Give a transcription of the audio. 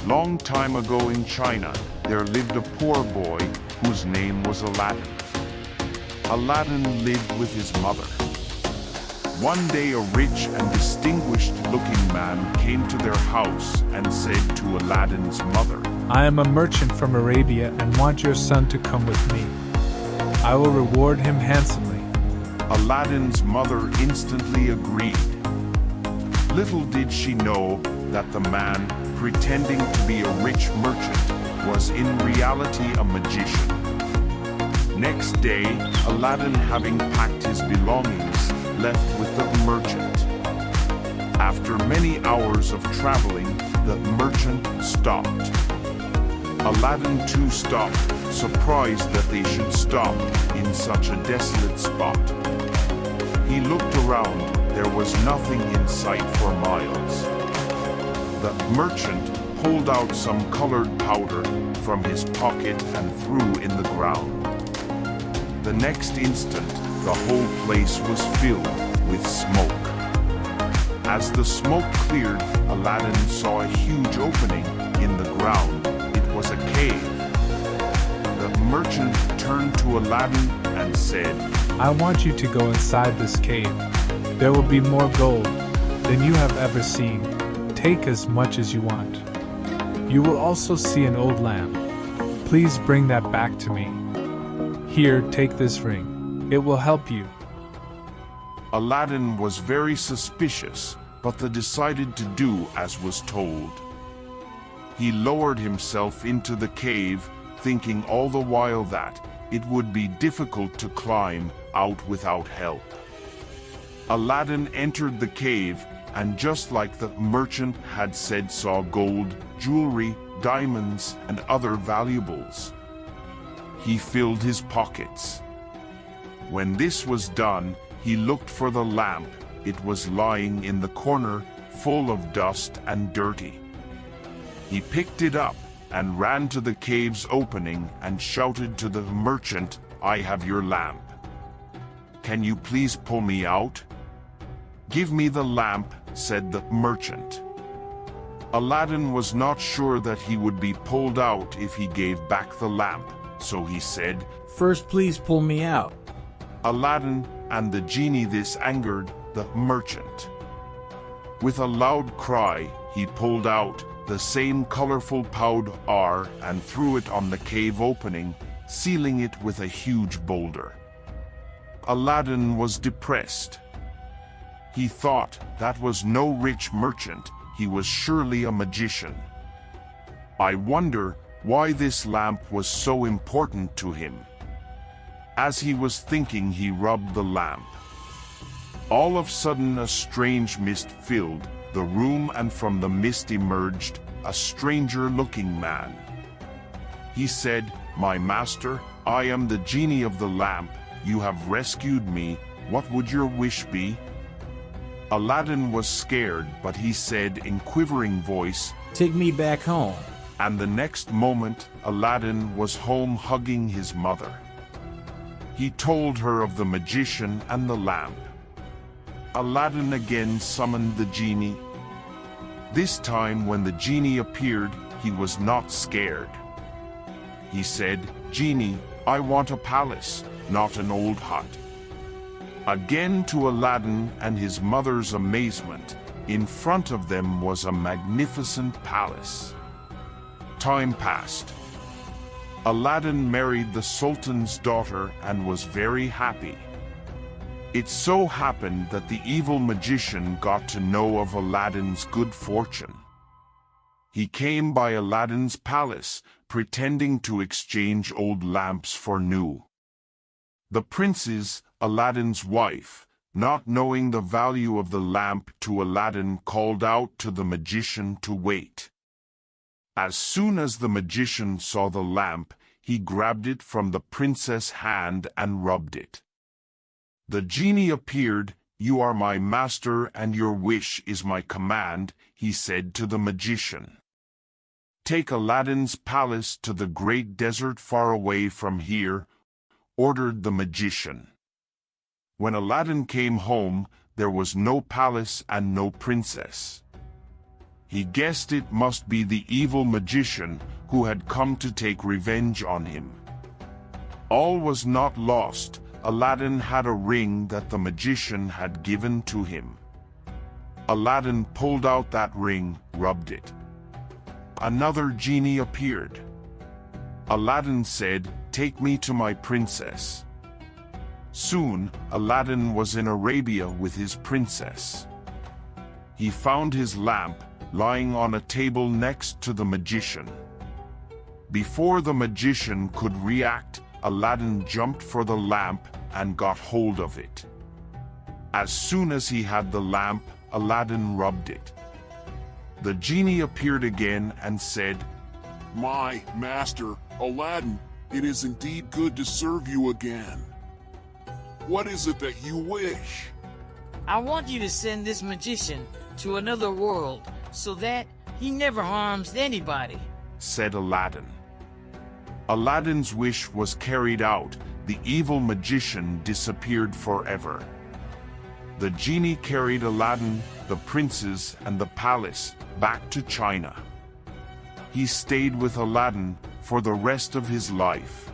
Long time ago in China, there lived a poor boy whose name was Aladdin. Aladdin lived with his mother. One day a rich and distinguished-looking man came to their house and said to Aladdin's mother, "I am a merchant from Arabia and want your son to come with me. I will reward him handsomely." Aladdin's mother instantly agreed. Little did she know that the man, pretending to be a rich merchant, was in reality a magician. Next day, Aladdin, having packed his belongings, left with the merchant. After many hours of traveling, the merchant stopped. Aladdin too stopped, surprised that they should stop in such a desolate spot. He looked around. There was nothing in sight for miles. The merchant pulled out some colored powder from his pocket and threw in the ground. The next instant, the whole place was filled with smoke. As the smoke cleared, Aladdin saw a huge opening in the ground. It was a cave. The merchant turned to Aladdin and said, "I want you to go inside this cave. There will be more gold than you have ever seen. Take as much as you want. You will also see an old lamp. Please bring that back to me. Here, take this ring. It will help you." Aladdin was very suspicious, but decided to do as was told. He lowered himself into the cave, thinking all the while that it would be difficult to climb out without help. Aladdin entered the cave, and just like the merchant had said, saw gold, jewelry, diamonds, and other valuables. He filled his pockets. When this was done, he looked for the lamp. It was lying in the corner, full of dust and dirty. He picked it up and ran to the cave's opening and shouted to the merchant, "I have your lamp. Can you please pull me out?" "Give me the lamp," said the merchant. Aladdin was not sure that he would be pulled out if he gave back the lamp, so he said, "First, please pull me out." Aladdin and the genie this angered the merchant. With a loud cry, he pulled out the same colorful powder and threw it on the cave opening, sealing it with a huge boulder. Aladdin was depressed. He thought that was no rich merchant, he was surely a magician. I wonder why this lamp was so important to him. As he was thinking, he rubbed the lamp. All of a sudden, a strange mist filled the room, and from the mist emerged a stranger-looking man. He said, "My master, I am the genie of the lamp. You have rescued me. What would your wish be?" Aladdin was scared, but he said in quivering voice, "Take me back home." And the next moment, Aladdin was home hugging his mother. He told her of the magician and the lamp. Aladdin again summoned the genie. This time when the genie appeared, he was not scared. He said, "Genie, I want a palace, not an old hut." Again, to Aladdin and his mother's amazement, in front of them was a magnificent palace. Time passed. Aladdin married the Sultan's daughter and was very happy. It so happened that the evil magician got to know of Aladdin's good fortune. He came by Aladdin's palace, pretending to exchange old lamps for new. The princess, Aladdin's wife, not knowing the value of the lamp to Aladdin, called out to the magician to wait. As soon as the magician saw the lamp, he grabbed it from the princess' hand and rubbed it. The genie appeared. "You are my master and your wish is my command," he said to the magician. "Take Aladdin's palace to the great desert far away from here," ordered the magician. When Aladdin came home, there was no palace and no princess. He guessed it must be the evil magician who had come to take revenge on him. All was not lost. Aladdin had a ring that the magician had given to him. Aladdin pulled out that ring, rubbed it. Another genie appeared. Aladdin said, "Take me to my princess." Soon, Aladdin was in Arabia with his princess. He found his lamp lying on a table next to the magician. Before the magician could react, Aladdin jumped for the lamp and got hold of it. As soon as he had the lamp, Aladdin rubbed it. The genie appeared again and said, My master, Aladdin, it is indeed good to serve you again. What is it that you wish? I want you to send this magician to another world so that he never harms anybody. said Aladdin. Aladdin's wish was carried out. The evil magician disappeared forever. The genie carried Aladdin, the princes, and the palace back to China. He stayed with Aladdin for the rest of his life.